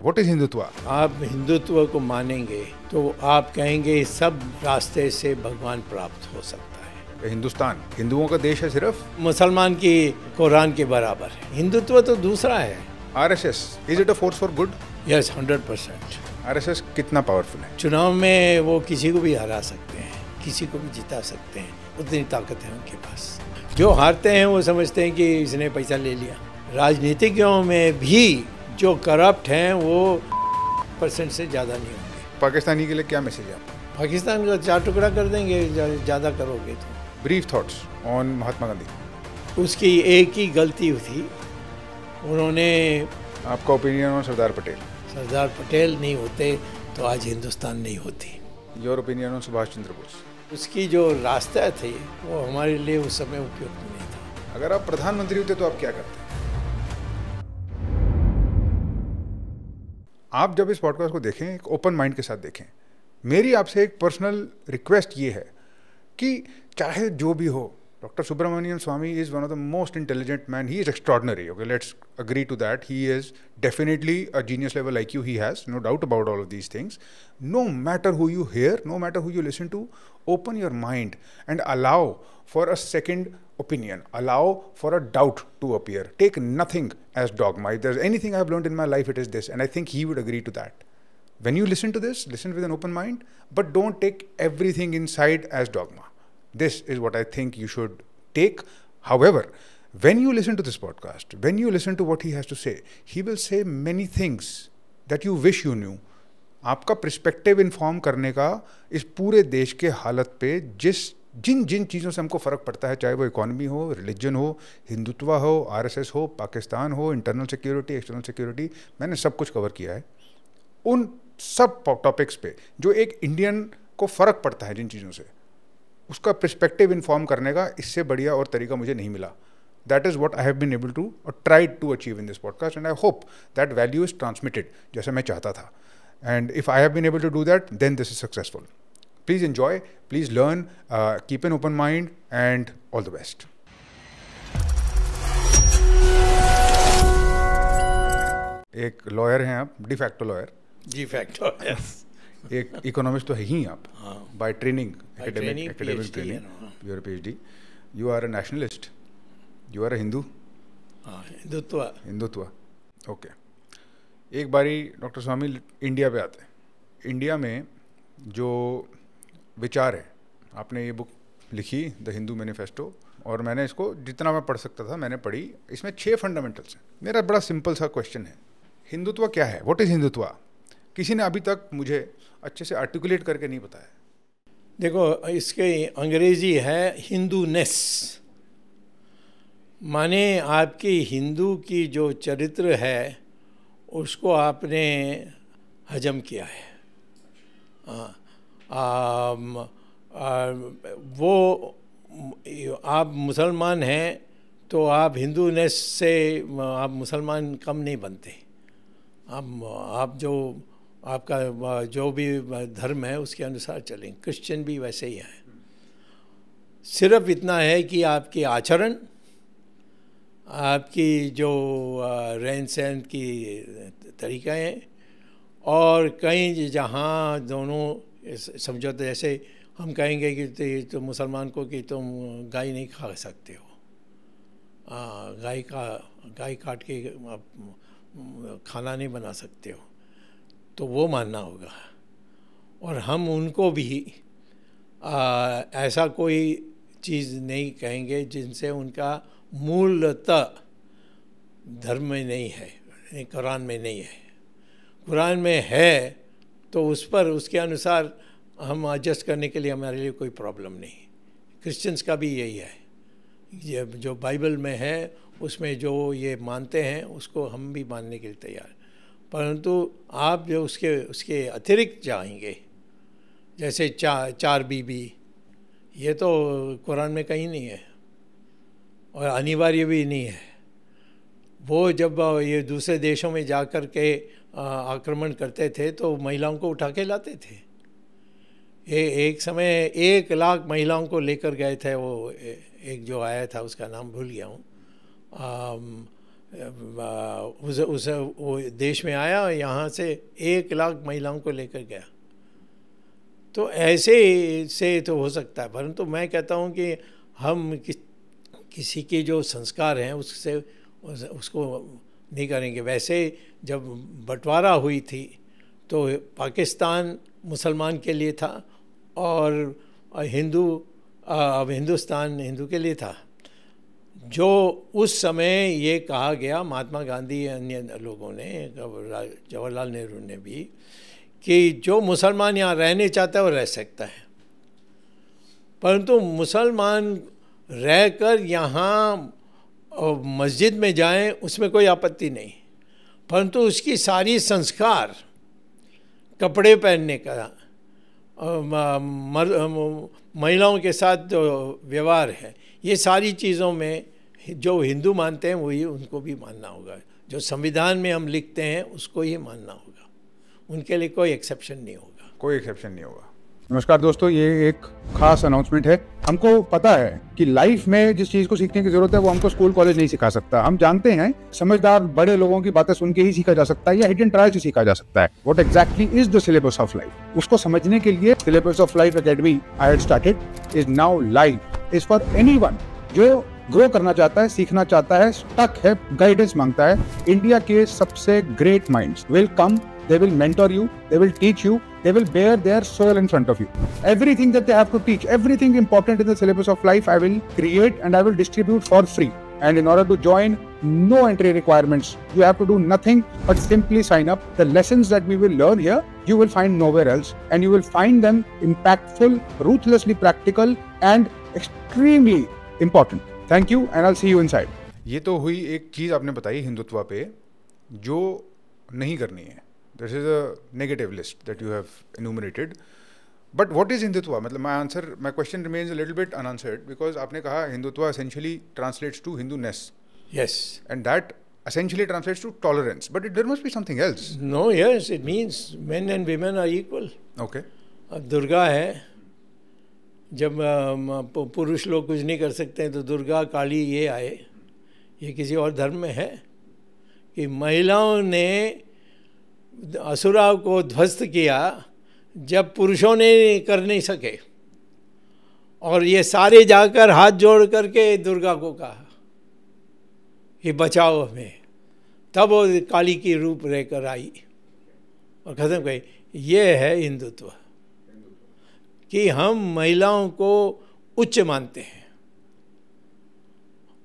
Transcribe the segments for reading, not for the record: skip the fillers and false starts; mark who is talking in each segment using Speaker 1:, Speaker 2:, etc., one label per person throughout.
Speaker 1: What is Hindutva?
Speaker 2: आप हिंदुत्व को मानेंगे तो आप कहेंगे सब रास्ते से भगवान प्राप्त हो सकता है।
Speaker 1: हिंदुस्तान हिंदुओं का देश है सिर्फ?
Speaker 2: मुसलमान की कुरान के बराबर है। हिंदुत्व तो दूसरा है।
Speaker 1: RSS, is it a force for good?
Speaker 2: Yes, 100%।
Speaker 1: RSS कितना पावरफुल है?
Speaker 2: चुनाव में वो किसी को भी हरा सकते हैं, किसी को भी जिता सकते हैं, उतनी ताकत है उनके पास। जो हारते हैं वो समझते हैं कि इसने पैसा ले लिया। राजनीतिज्ञों में भी जो करप्ट हैं वो % से ज़्यादा नहीं होंगे।
Speaker 1: पाकिस्तानी के लिए क्या मैसेज है?
Speaker 2: पाकिस्तान का 4 टुकड़ा कर देंगे ज़्यादा करोगे तो।
Speaker 1: Brief thoughts on Mahatma Gandhi.
Speaker 2: उसकी एक ही गलती थी, उन्होंने
Speaker 1: आपका ओपिनियन ऑन सरदार पटेल?
Speaker 2: सरदार पटेल नहीं होते तो आज हिंदुस्तान नहीं होती।
Speaker 1: Your opinion on Subhash Chandra Bose?
Speaker 2: उसकी जो रास्ता थे वो हमारे लिए उस समय उपयुक्त नहीं था।
Speaker 1: अगर आप प्रधानमंत्री होते तो आप क्या करते? आप जब इस पॉडकास्ट को देखें एक ओपन माइंड के साथ देखें। मेरी आपसे एक पर्सनल रिक्वेस्ट ये है कि चाहे जो भी हो, doctor Subramanian Swamy is one of the most intelligent man. He is extraordinary. Okay, let's agree to that. He is definitely a genius level IQ. He has no doubt about all of these things. No matter who you hear, no matter who you listen to, open your mind and allow for a second opinion, allow for a doubt to appear. Take nothing as dogma. If there's anything I've learned in my life, it is this, and I think he would agree to that. When you listen to this, listen with an open mind, but don't take everything inside as dogma. This is what I think you should take. However, when you listen to this podcast, when you listen to what he has to say, he will say many things that you wish you knew. आपका perspective inform करने का इस पूरे देश के हालत पे जिन चीज़ों से हमको फ़र्क पड़ता है, चाहे वो इकोनॉमी हो, रिलीजन हो, हिंदुत्व हो, RSS हो, पाकिस्तान हो, इंटरनल सिक्योरिटी, एक्सटर्नल सिक्योरिटी, मैंने सब कुछ कवर किया है। उन सब टॉपिक्स पे जो एक इंडियन को फ़र्क पड़ता है जिन चीज़ों से, उसका पर्सपेक्टिव इन्फॉर्म करने का इससे बढ़िया और तरीका मुझे नहीं मिला. That is what I have been able to or tried to achieve in this podcast, and I hope that value is transmitted जैसे मैं चाहता था. And if I have been able to do that, then this is successful. Please enjoy, please learn, keep an open mind, and all the best. एक lawyer हैं आप, de facto lawyer.
Speaker 2: De facto, yes.
Speaker 1: एक economist तो है ही आप, by training,
Speaker 2: academic
Speaker 1: training. You are PhD. You are a nationalist. You are a Hindu. Hindutva. Okay. एक बारी डॉक्टर स्वामी इंडिया पे आते हैं. इंडिया में जो विचार है, आपने ये बुक लिखी द हिंदू मैनिफेस्टो, और मैंने इसको जितना मैं पढ़ सकता था मैंने पढ़ी. इसमें 6 फंडामेंटल्स हैं. मेरा बड़ा सिंपल सा क्वेश्चन है, हिंदुत्व क्या है? What is Hindutva? किसी ने अभी तक मुझे अच्छे से आर्टिकुलेट करके नहीं बताया.
Speaker 2: देखो, इसके अंग्रेजी है हिंदूनेस, माने आपकी हिंदू की जो चरित्र है उसको आपने हजम किया है. वो आप मुसलमान हैं तो आप हिंदूनेस से आप मुसलमान कम नहीं बनते. आप जो आपका जो भी धर्म है उसके अनुसार चलें. क्रिश्चियन भी वैसे ही है. सिर्फ इतना है कि आपके आचरण, आपकी जो रहन सहन की तरीका है, और कहीं जहाँ दोनों समझौते, जैसे हम कहेंगे कि तो मुसलमान को कि तुम गाय नहीं खा सकते हो, गाय काट के खाना नहीं बना सकते हो, तो वो मानना होगा. और हम उनको भी ऐसा कोई चीज़ नहीं कहेंगे जिनसे उनका मूलतः धर्म में नहीं है, कुरान में नहीं है. कुरान में है तो उस पर उसके अनुसार हम एडजस्ट करने के लिए हमारे लिए कोई प्रॉब्लम नहीं. क्रिश्चियंस का भी यही है, ये जो बाइबल में है उसमें जो ये मानते हैं उसको हम भी मानने के लिए तैयार. परंतु आप जो उसके अतिरिक्त जाएंगे, जैसे चार बीबी, ये तो कुरान में कहीं नहीं है और अनिवार्य भी नहीं है. वो जब ये दूसरे देशों में जा कर के आक्रमण करते थे तो महिलाओं को उठा के लाते थे. एक समय 1 लाख महिलाओं को लेकर गए थे. वो एक जो आया था उसका नाम भूल गया हूँ. वो देश में आया, यहाँ से 1 लाख महिलाओं को लेकर गया। तो ऐसे से तो हो सकता है, परंतु मैं कहता हूँ कि हम किसी के जो संस्कार हैं उससे उसको नहीं करेंगे। वैसे जब बंटवारा हुई थी तो पाकिस्तान मुसलमान के लिए था और अब हिंदुस्तान हिंदू के लिए था। जो उस समय ये कहा गया, महात्मा गांधी अन्य लोगों ने, जवाहरलाल नेहरू ने भी, कि जो मुसलमान यहाँ रहने चाहता है वो रह सकता है, परंतु मुसलमान रहकर यहाँ मस्जिद में जाएं उसमें कोई आपत्ति नहीं, परंतु उसकी सारी संस्कार, कपड़े पहनने का, महिलाओं के साथ जो व्यवहार है, ये सारी चीज़ों में जो हिंदू मानते हैं वही उनको भी मानना होगा। जो संविधान में हम लिखते हैं उसको ही मानना होगा, उनके लिए कोई एक्सेप्शन नहीं होगा।
Speaker 1: कोई एक्सेप्शन नहीं होगा।
Speaker 3: नमस्कार दोस्तों, ये एक खास अनाउंसमेंट है। हमको पता है कि लाइफ में जिस चीज को सीखने की जरूरत है वो हमको स्कूल कॉलेज नहीं सिखा सकता। हम जानते हैं समझदार बड़े लोगों की बातें सुन के ही सीखा जा सकता है या हिडन ट्रायल से सीखा जा सकता है। What exactly is the syllabus of life, उसको समझने के लिए syllabus of life academy I had started is now live, is for anyone जो ग्रो करना चाहता है, सीखना चाहता है, स्टक है, गाइडेंस मांगता है। इंडिया के सबसे great minds will come, they will mentor you, they will teach you, they will bear their soul in front of you. Everything that they have to teach, everything important in the syllabus of life, I will create and I will distribute for free. And in order to join, no entry requirements. You have to do nothing but simply sign up. The lessons that we will learn here, you will find nowhere else, and you will find them impactful, ruthlessly practical, and extremely important. Thank you, and I'll see you inside.
Speaker 1: ये तो हुई एक चीज़ आपने बताई हिंदुत्व पे जो नहीं करनी है। This is a negative list that you have enumerated. But what is Hindutva? मतलब my question remains a little bit unanswered because आपने कहा Hindutva essentially translates to Hinduness.
Speaker 2: Yes.
Speaker 1: And that essentially translates to tolerance. But there must be something else.
Speaker 2: No, yes, it means men and women are equal.
Speaker 1: Okay.
Speaker 2: अब दुर्गा है, जब पुरुष लोग कुछ नहीं कर सकते हैं तो दुर्गा काली ये आए, ये किसी और धर्म में है कि महिलाओं ने असुराओं को ध्वस्त किया जब पुरुषों ने कर नहीं सके, और ये सारे जाकर हाथ जोड़ करके दुर्गा को कहा कि बचाओ हमें, तब वो काली की रूप रहकर आई और खत्म गई। ये है हिंदुत्व कि हम महिलाओं को उच्च मानते हैं,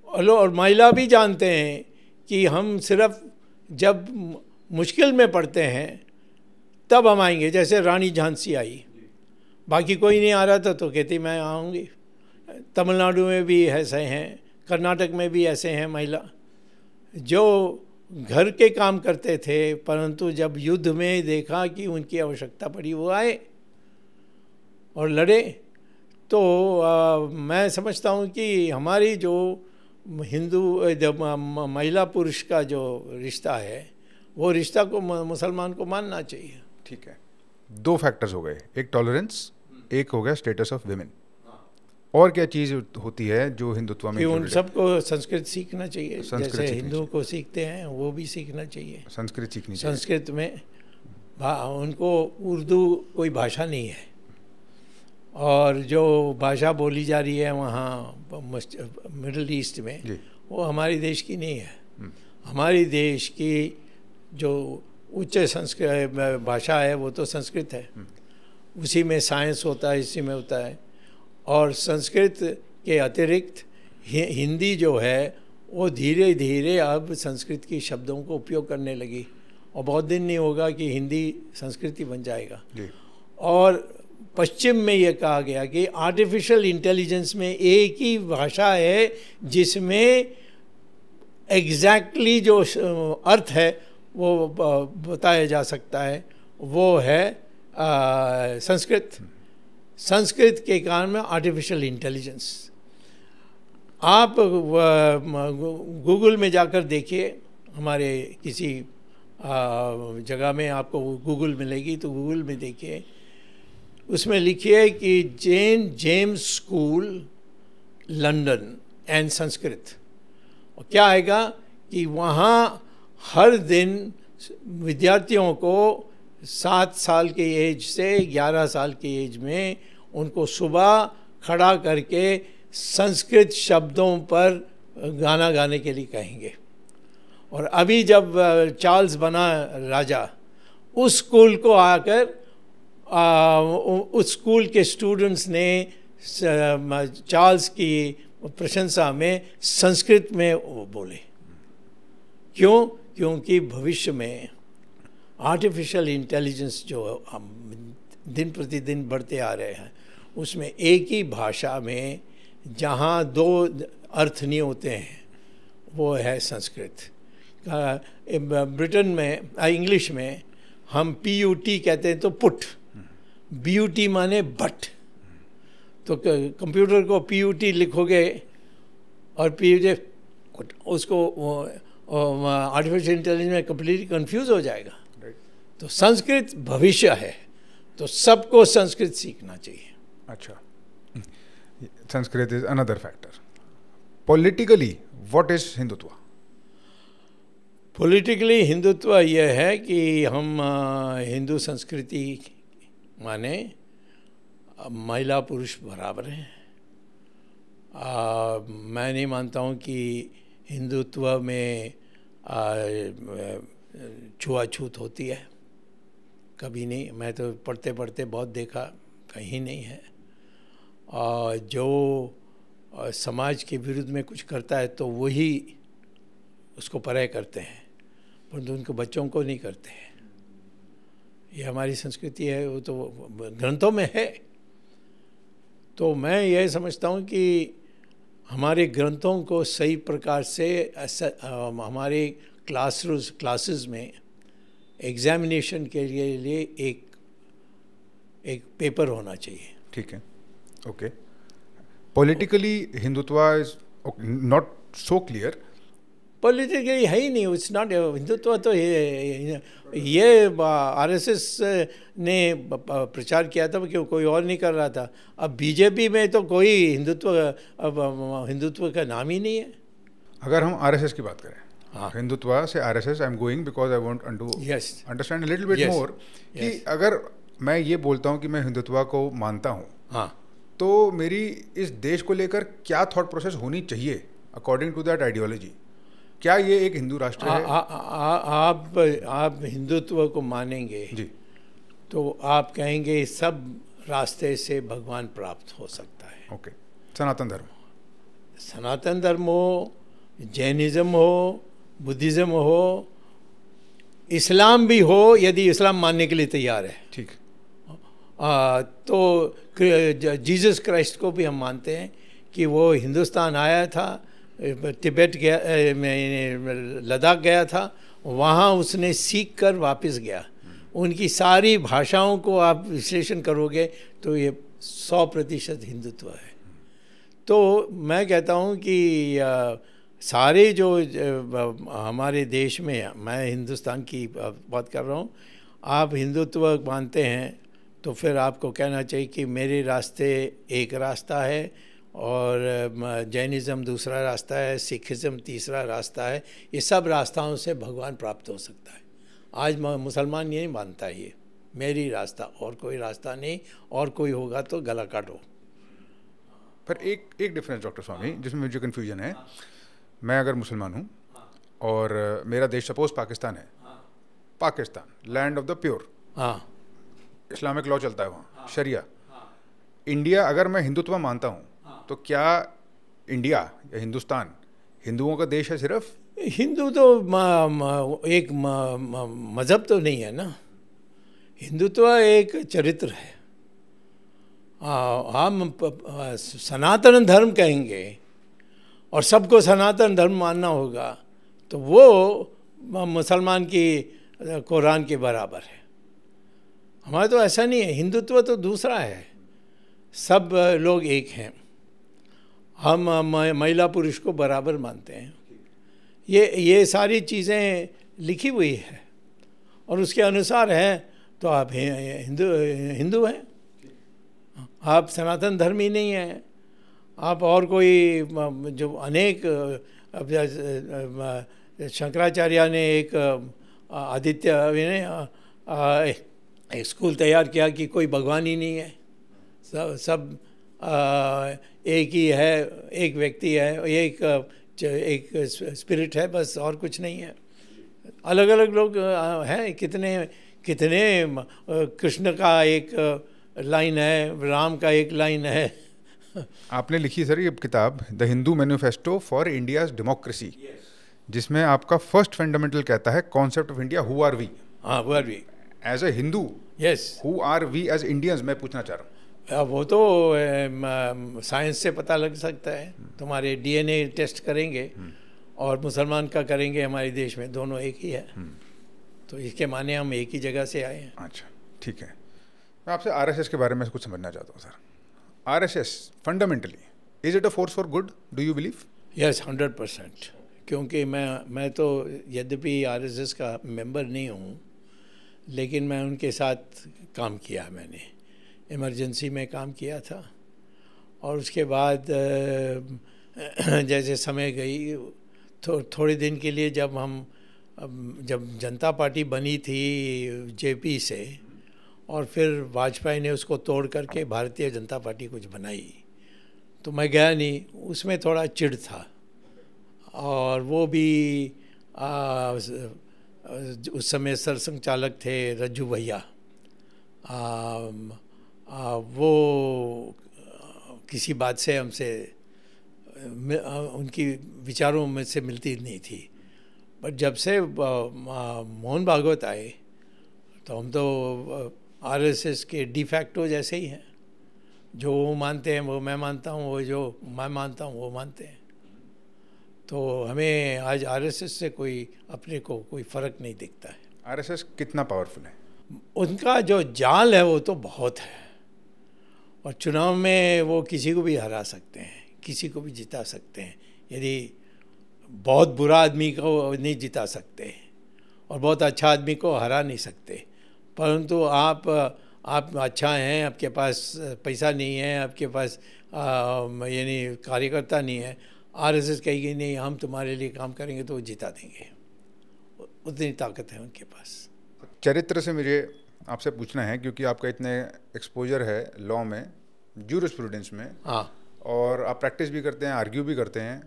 Speaker 2: और महिला भी जानते हैं कि हम सिर्फ जब मुश्किल में पड़ते हैं तब हम आएंगे। जैसे रानी झांसी आई, बाकी कोई नहीं आ रहा था तो कहती मैं आऊँगी। तमिलनाडु में भी ऐसे हैं, कर्नाटक में भी ऐसे हैं महिला जो घर के काम करते थे, परंतु जब युद्ध में देखा कि उनकी आवश्यकता पड़ी वो आए और लड़े। तो मैं समझता हूँ कि हमारी जो महिला पुरुष का जो रिश्ता है वो रिश्ता को मुसलमान को मानना चाहिए।
Speaker 1: ठीक है, 2 फैक्टर्स हो गए, एक टॉलरेंस, एक हो गया स्टेटस ऑफ विमेन। और क्या चीज़ होती है जो हिंदुत्व में?
Speaker 2: उन सबको संस्कृत सीखना चाहिए, जैसे हिंदू को सीखते हैं वो भी सीखना चाहिए।
Speaker 1: संस्कृत सीखनी चाहिए।
Speaker 2: संस्कृत में उनको उर्दू कोई भाषा नहीं है, और जो भाषा बोली जा रही है वहाँ मिडिल ईस्ट में वो हमारे देश की नहीं है। हमारे देश की जो उच्च संस्कृत भाषा है वो तो संस्कृत है, उसी में साइंस होता है, इसी में होता है। और संस्कृत के अतिरिक्त हिंदी जो है वो धीरे धीरे अब संस्कृत की शब्दों को उपयोग करने लगी, और बहुत दिन नहीं होगा कि हिंदी संस्कृति बन जाएगा। और पश्चिम में ये कहा गया कि आर्टिफिशियल इंटेलिजेंस में एक ही भाषा है जिसमें एग्जैक्टली जो अर्थ है वो बताया जा सकता है, वो है संस्कृत। संस्कृत के कारण में आर्टिफिशियल इंटेलिजेंस। आप गूगल में जाकर देखिए, हमारे किसी जगह में आपको गूगल मिलेगी तो गूगल में देखिए, उसमें लिखिए कि saint James school London and Sanskrit, और क्या आएगा कि वहाँ हर दिन विद्यार्थियों को 7 साल के एज से 11 साल की एज में उनको सुबह खड़ा करके संस्कृत शब्दों पर गाना गाने के लिए कहेंगे। और अभी जब चार्ल्स बना राजा, उस स्कूल को आकर उस स्कूल के स्टूडेंट्स ने चार्ल्स की प्रशंसा में संस्कृत में वो बोले। क्यों? क्योंकि भविष्य में आर्टिफिशियल इंटेलिजेंस जो हम दिन प्रतिदिन बढ़ते आ रहे हैं, उसमें एक ही भाषा में जहाँ 2 अर्थ नहीं होते हैं वो है संस्कृत। ब्रिटेन में इंग्लिश में हम PUT कहते हैं तो पुट, BUT माने बट। तो कंप्यूटर को PUT लिखोगे और PUT उसको आर्टिफिशियल इंटेलिजेंस में कम्प्लीटली कंफ्यूज हो जाएगा। तो संस्कृत भविष्य है, तो सबको संस्कृत सीखना चाहिए।
Speaker 1: अच्छा, Sanskrit is another factor. Politically what is Hindutva?
Speaker 2: Politically Hindutva यह है कि हम हिंदू संस्कृति माने महिला पुरुष बराबर हैं। मैं नहीं मानता हूँ कि हिंदुत्व में छुआछूत होती है, कभी नहीं। मैं तो पढ़ते पढ़ते बहुत देखा, कहीं नहीं है। जो समाज के विरुद्ध में कुछ करता है तो वही उसको परे करते हैं, परंतु उनको बच्चों को नहीं करते हैं। ये हमारी संस्कृति है, वो तो ग्रंथों में है। तो मैं यह समझता हूँ कि हमारे ग्रंथों को सही प्रकार से हमारे क्लासेस में एग्जामिनेशन के लिए एक पेपर होना चाहिए।
Speaker 1: ठीक है, okay. Politically Hindutva is not so clear.
Speaker 2: Politically है ही नहीं, इट्स नॉट हिंदुत्व। तो ये RSS ने प्रचार किया था, क्यों कोई और नहीं कर रहा था। अब BJP में तो कोई हिंदुत्व का नाम ही नहीं है।
Speaker 1: अगर हम RSS की बात करें, हाँ, हिंदुत्व से RSS, I am going because I want to understand little bit more कि अगर मैं ये बोलता हूँ कि मैं हिंदुत्व को मानता हूँ, हाँ, तो मेरी इस देश को लेकर क्या थॉट प्रोसेस होनी चाहिए अकॉर्डिंग टू दैट आइडियोलॉजी? क्या ये एक हिंदू राष्ट्र है?
Speaker 2: आप हिंदुत्व को मानेंगे जी, तो आप कहेंगे सब रास्ते से भगवान प्राप्त हो सकता है।
Speaker 1: ओके। सनातन धर्म हो, जैनिज़्म हो, बुद्धिज़्म हो, इस्लाम भी हो, यदि इस्लाम मानने के लिए तैयार है, ठीक। तो जीसस क्राइस्ट को भी हम मानते हैं कि वो हिंदुस्तान आया था, तिब्बत गया, लद्दाख गया था, वहाँ उसने सीख कर वापस गया। उनकी सारी भाषाओं को आप विश्लेषण करोगे तो ये 100% हिंदुत्व है। तो मैं कहता हूँ कि सारे जो हमारे देश में, मैं हिंदुस्तान की बात कर रहा हूँ, आप हिंदुत्व मानते हैं तो फिर आपको कहना चाहिए कि मेरे रास्ते एक रास्ता है और जैनिज़्म दूसरा रास्ता है, सिखिज़्म तीसरा रास्ता है। ये सब रास्ताओं से भगवान प्राप्त हो सकता है। आज मुसलमान ये नहीं मानता है, ये मेरी रास्ता और कोई रास्ता नहीं, और कोई होगा तो गला काटो। पर एक डिफरेंस डॉक्टर स्वामी जिसमें मुझे कन्फ्यूजन है। मैं अगर मुसलमान हूँ और मेरा देश सपोज पाकिस्तान है, Pakistan land of the pure, हाँ, इस्लामिक लॉ चलता है वहाँ, शरिया। इंडिया, अगर मैं हिंदुत्व मानता हूँ तो क्या इंडिया या हिंदुस्तान हिंदुओं का देश है सिर्फ?
Speaker 2: हिंदू तो एक मज़हब तो नहीं है ना, हिंदुत्व एक चरित्र है। हम सनातन धर्म कहेंगे और सबको सनातन धर्म मानना होगा तो वो मुसलमान की कुरान के बराबर है। हमारा तो ऐसा नहीं है, हिंदुत्व तो दूसरा है, सब लोग एक हैं। हम महिला पुरुष को बराबर मानते हैं। ये सारी चीज़ें लिखी हुई है और उसके अनुसार है तो आप हिंदू हैं। आप सनातन धर्म ही नहीं हैं, आप और कोई जो अनेक शंकराचार्य ने एक आदित्य एक स्कूल तैयार किया कि कोई भगवान ही नहीं है, सब एक ही है, एक व्यक्ति है, एक स्पिरिट है, बस और कुछ नहीं है। अलग अलग लोग हैं, कितने कितने कृष्ण का एक लाइन है, राम का एक लाइन है।
Speaker 1: आपने लिखी सर ये किताब the Hindu manifesto for India's democracy, जिसमें आपका फर्स्ट फंडामेंटल कहता है concept of India, who are we.
Speaker 2: हाँ, who are we
Speaker 1: as a Hindu,
Speaker 2: yes,
Speaker 1: who are we as Indians, मैं पूछना चाह रहा हूँ।
Speaker 2: वो तो साइंस से पता लग सकता है। तुम्हारे डीएनए टेस्ट करेंगे और मुसलमान का करेंगे, हमारे देश में दोनों एक ही है, तो इसके माने हम एक ही जगह से आए हैं।
Speaker 1: अच्छा, ठीक है। मैं आपसे आरएसएस के बारे में कुछ समझना चाहता हूँ sir. RSS fundamentally is it a force for good, do you believe?
Speaker 2: Yes, 100%। क्योंकि मैं तो यद्यपि आरएसएस का मेंबर नहीं हूँ, लेकिन मैं उनके साथ काम किया। मैंने इमरजेंसी में काम किया था, और उसके बाद जैसे समय गई, थोड़े दिन के लिए जब जनता पार्टी बनी थी जेपी से, और फिर वाजपेयी ने उसको तोड़ करके भारतीय जनता पार्टी कुछ बनाई, तो मैं गया नहीं। उसमें थोड़ा चिढ़ था, और वो भी उस समय सरसंघचालक थे रज्जू भैया, वो किसी बात से हमसे उनकी विचारों में से मिलती नहीं थी। बट जब से मोहन भागवत आए, तो हम तो आरएसएस के डिफैक्टो जैसे ही हैं। जो वो मानते हैं वो मैं मानता हूँ, वो जो मैं मानता हूँ वो मानते हैं। तो हमें आज आरएसएस से अपने को कोई फ़र्क नहीं दिखता है।
Speaker 1: आरएसएस कितना पावरफुल है?
Speaker 2: उनका जो जाल है वो तो बहुत है, और चुनाव में वो किसी को भी हरा सकते हैं, किसी को भी जिता सकते हैं। यदि बहुत बुरा आदमी को नहीं जिता सकते, और बहुत अच्छा आदमी को हरा नहीं सकते, परंतु आप अच्छा हैं, आपके पास पैसा नहीं है, आपके पास यानी कार्यकर्ता नहीं है, आरएसएस कहेगी नहीं हम तुम्हारे लिए काम करेंगे, तो वो जिता देंगे। उतनी ताकत है उनके पास।
Speaker 1: चरित्र से मुझे आपसे पूछना है, क्योंकि आपका इतने एक्सपोजर है लॉ में, जूरिस्प्रूडेंस में,
Speaker 2: हाँ,
Speaker 1: और आप प्रैक्टिस भी करते हैं, आर्ग्यू भी करते हैं।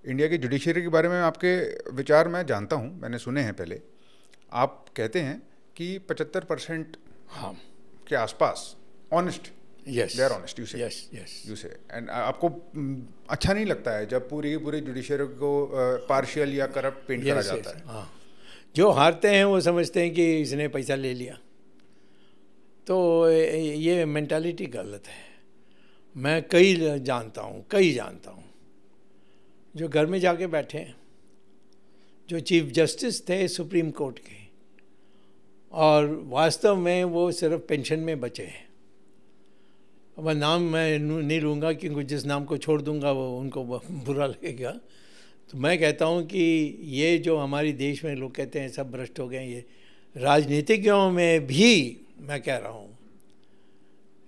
Speaker 1: इंडिया की जुडिशरी के बारे में आपके विचार मैं जानता हूं, मैंने सुने हैं पहले। आप कहते हैं कि 75%
Speaker 2: हाँ
Speaker 1: के आसपास honest,
Speaker 2: yes,
Speaker 1: they are honest, you say, you say. And आपको अच्छा नहीं लगता है जब पूरी की पूरी जुडिशरी को पार्शियल या करप्ट पेंट करा जाता है?
Speaker 2: हाँ, जो हारते हैं वो समझते हैं कि इसने पैसा ले लिया, तो ये मेंटालिटी गलत है। मैं कई जानता हूँ जो घर में जाके बैठे हैं, जो चीफ जस्टिस थे सुप्रीम कोर्ट के, और वास्तव में वो सिर्फ पेंशन में बचे हैं। अब नाम मैं नहीं लूँगा, क्योंकि जिस नाम को छोड़ दूँगा वो उनको बुरा लगेगा। तो मैं कहता हूँ कि ये जो हमारे देश में लोग कहते हैं सब भ्रष्ट हो गए, ये राजनीतिज्ञों में भी मैं कह रहा हूँ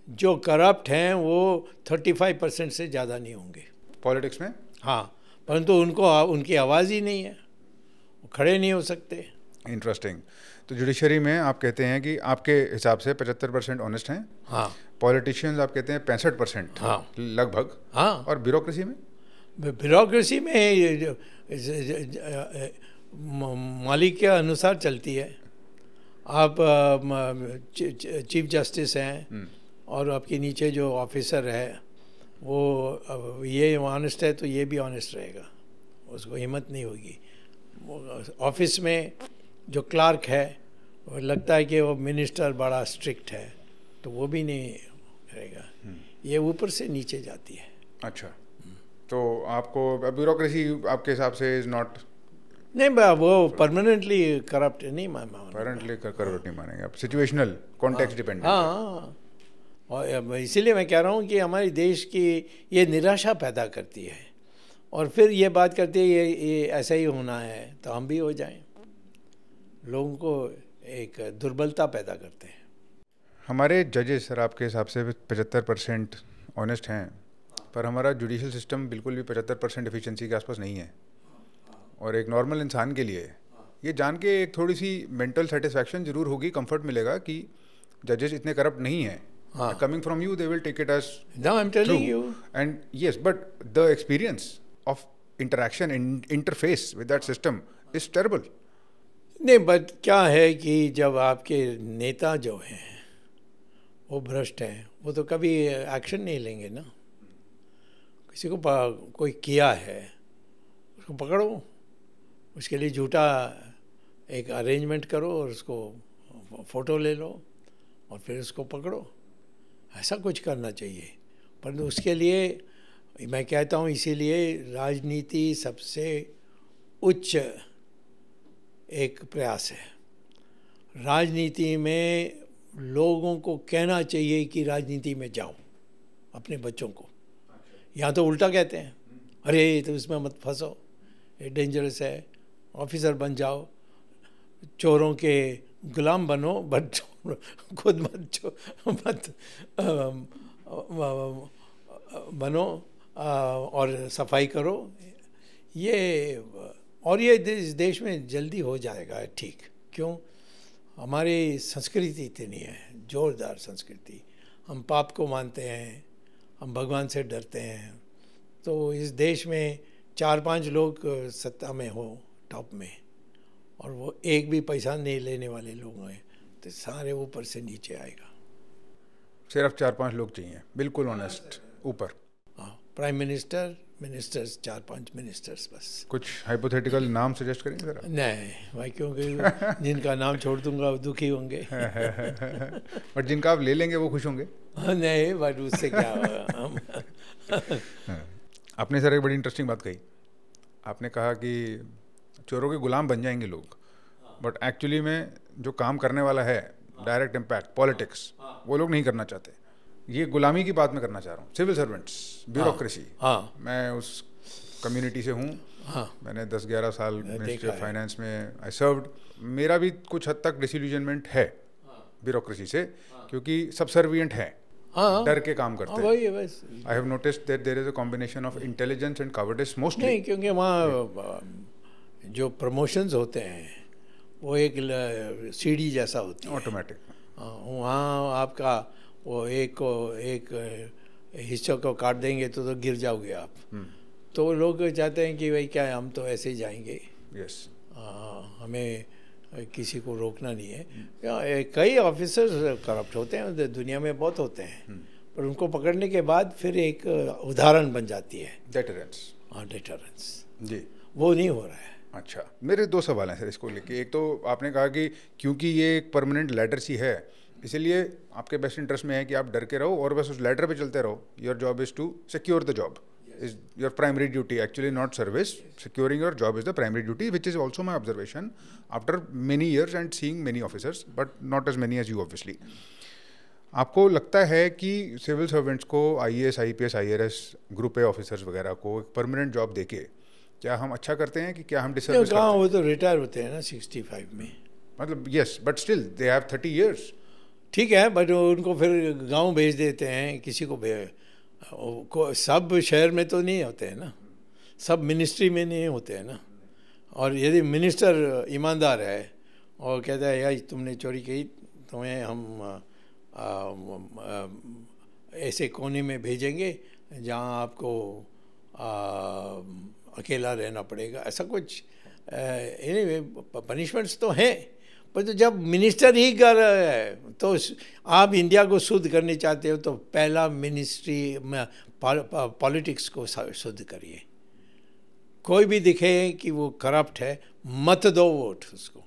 Speaker 2: जो करप्ट हैं वो 35% से ज़्यादा नहीं होंगे
Speaker 1: पॉलिटिक्स में।
Speaker 2: हाँ, परंतु उनकी आवाज़ ही नहीं है, वो खड़े नहीं हो सकते।
Speaker 1: इंटरेस्टिंग। तो जुडिशरी में आप कहते हैं कि आपके हिसाब से 75% ऑनेस्ट हैं।
Speaker 2: हाँ,
Speaker 1: पॉलिटिशियंस आप कहते हैं 65%,
Speaker 2: हाँ
Speaker 1: लगभग।
Speaker 2: हाँ,
Speaker 1: और ब्यूरोक्रेसी में?
Speaker 2: ब्यूरोक्रेसी में मालिक के अनुसार चलती है। आप चीफ जस्टिस हैं, और आपके नीचे जो ऑफिसर है वो ये ऑनेस्ट है तो ये भी ऑनेस्ट रहेगा, उसको हिम्मत नहीं होगी। ऑफिस में जो क्लार्क है वो लगता है कि वो मिनिस्टर बड़ा स्ट्रिक्ट है, तो वो भी नहीं करेगा। ये ऊपर से नीचे जाती है।
Speaker 1: अच्छा, तो आपको ब्यूरोक्रेसी आपके हिसाब से इज नॉट?
Speaker 2: नहीं, वो परमानेंटली करप्ट नहीं
Speaker 1: परमानेंटली करप्ट नहीं मानेंगे आप, सिचुएशनल कॉन्टेक्स्ट डिपेंडेंट।
Speaker 2: हाँ, और इसीलिए मैं कह रहा हूँ कि हमारे देश की ये निराशा पैदा करती है, और फिर ये बात करती है ये ऐसा ही होना है तो हम भी हो जाएं। लोगों को एक दुर्बलता पैदा करते हैं।
Speaker 1: हमारे जजेस सर आपके हिसाब से 75% ऑनेस्ट हैं, पर हमारा जुडिशल सिस्टम बिल्कुल भी 75% एफिशिएंसी के आसपास नहीं है। और एक नॉर्मल इंसान के लिए ये जान के एक थोड़ी सी मेंटल सेटिस्फैक्शन जरूर होगी, कंफर्ट मिलेगा कि जजेस इतने करप्ट नहीं हैं. Coming from you, they will take it as
Speaker 2: now I'm telling
Speaker 1: true.
Speaker 2: you.
Speaker 1: And yes, but the experience of interaction and interface with that system is terrible.
Speaker 2: नहीं, but क्या है कि जब आपके नेता जो हैं वो भ्रष्ट हैं, वो तो कभी एक्शन नहीं लेंगे ना. किसी को कोई किया है उसको पकड़ो, उसके लिए झूठा एक अरेंजमेंट करो और उसको फ़ोटो ले लो और फिर उसको पकड़ो. ऐसा कुछ करना चाहिए. परंतु उसके लिए मैं कहता हूँ, इसीलिए राजनीति सबसे उच्च एक प्रयास है. राजनीति में लोगों को कहना चाहिए कि राजनीति में जाओ, अपने बच्चों को. यहाँ तो उल्टा कहते हैं, अरे तो इसमें मत फंसो, ये डेंजरस है, ऑफिसर बन जाओ, चोरों के गुलाम बनो, बट खुद मत बनो और सफाई करो. ये इस देश में जल्दी हो जाएगा ठीक. क्यों? हमारी संस्कृति इतनी है, जोरदार संस्कृति. हम पाप को मानते हैं, हम भगवान से डरते हैं. तो इस देश में 4-5 लोग सत्ता में हो, टॉप में, और वो एक भी पैसा नहीं लेने वाले लोग हैं, तो सारे ऊपर से नीचे आएगा.
Speaker 1: सिर्फ 4-5 लोग चाहिए, बिल्कुल ऑनेस्ट, ऊपर.
Speaker 2: हाँ, प्राइम मिनिस्टर, मिनिस्टर्स, 4-5 मिनिस्टर्स बस.
Speaker 1: कुछ हाइपोथेटिकल नाम सजेस्ट करेंगे जरा?
Speaker 2: नहीं भाई, क्योंकि जिनका नाम छोड़ दूंगा वो दुखी होंगे.
Speaker 1: बट जिनका आप ले लेंगे वो खुश होंगे.
Speaker 2: नहीं, बट उससे क्या हम
Speaker 1: आपने सर एक बड़ी इंटरेस्टिंग बात कही. आपने कहा कि चोरों के गुलाम बन जाएंगे लोग, बट एक्चुअली में जो काम करने वाला है, डायरेक्ट इम्पैक्ट, पॉलिटिक्स, वो लोग नहीं करना चाहते. ये गुलामी की बात मैं करना चाह रहा हूँ. Civil servants, bureaucracy. मैं उस कम्युनिटी से हूँ. मैंने 10-11 साल मिनिस्ट्री ऑफ फाइनेंस में आई सर्व्ड. मेरा भी कुछ हद तक डिसइल्यूजनमेंट है ब्यूरोक्रेसी से, क्योंकि सबसर्विएंट है, डर के काम करते हैं. I have noticed that there is a combination of intelligence and cowardice mostly.
Speaker 2: नहीं, क्योंकि वहाँ जो प्रमोशंस होते हैं वो एक सीढ़ी जैसा होती है,
Speaker 1: ऑटोमेटिक.
Speaker 2: वहाँ आपका वो एक हिस्सों को काट देंगे तो गिर जाओगे आप. तो लोग चाहते हैं कि भाई क्या है, हम तो ऐसे ही जाएंगे.
Speaker 1: यस.
Speaker 2: हमें किसी को रोकना नहीं है. कई ऑफिसर्स करप्ट होते हैं, दुनिया में बहुत होते हैं, पर उनको पकड़ने के बाद फिर एक उदाहरण बन जाती है.
Speaker 1: डेटरेंस.
Speaker 2: हाँ, डेटरेंस
Speaker 1: जी,
Speaker 2: वो नहीं हो रहा है.
Speaker 1: अच्छा, मेरे 2 सवाल हैं सर इसको लेके. एक तो आपने कहा कि क्योंकि ये एक परमानेंट लैडर सी है, इसीलिए आपके बेस्ट इंटरेस्ट में है कि आप डर के रहो और बस उस लैडर पे चलते रहो. Your job is to secure the job, is your primary duty, actually not service. Securing your job is the primary duty, which is also my observation after many years and seeing many officers, but not as many as you obviously. आपको लगता है कि civil servants को, IAS, IPS, IRS, group A officers वगैरह को एक permanent job देके क्या हम अच्छा करते हैं कि क्या हम डिसर्विस करते हैं?
Speaker 2: वो तो रिटायर होते हैं ना 65 में.
Speaker 1: मतलब yes, but still they have 30 years.
Speaker 2: ठीक है, बट उनको फिर गांव भेज देते हैं. किसी को सब शहर में तो नहीं होते हैं ना, सब मिनिस्ट्री में नहीं होते हैं ना. और यदि मिनिस्टर ईमानदार है और कहता है यार तुमने चोरी की, तुम्हें हम ऐसे कोने में भेजेंगे जहाँ आपको अकेला रहना पड़ेगा, ऐसा कुछ पनिशमेंट्स तो हैं. पर तो जब मिनिस्टर ही कर है, तो आप इंडिया को शुद्ध करने चाहते हो तो पहला मिनिस्ट्री में पॉलिटिक्स को शुद्ध करिए. कोई भी दिखे कि वो करप्ट है, मत दो वोट उसको,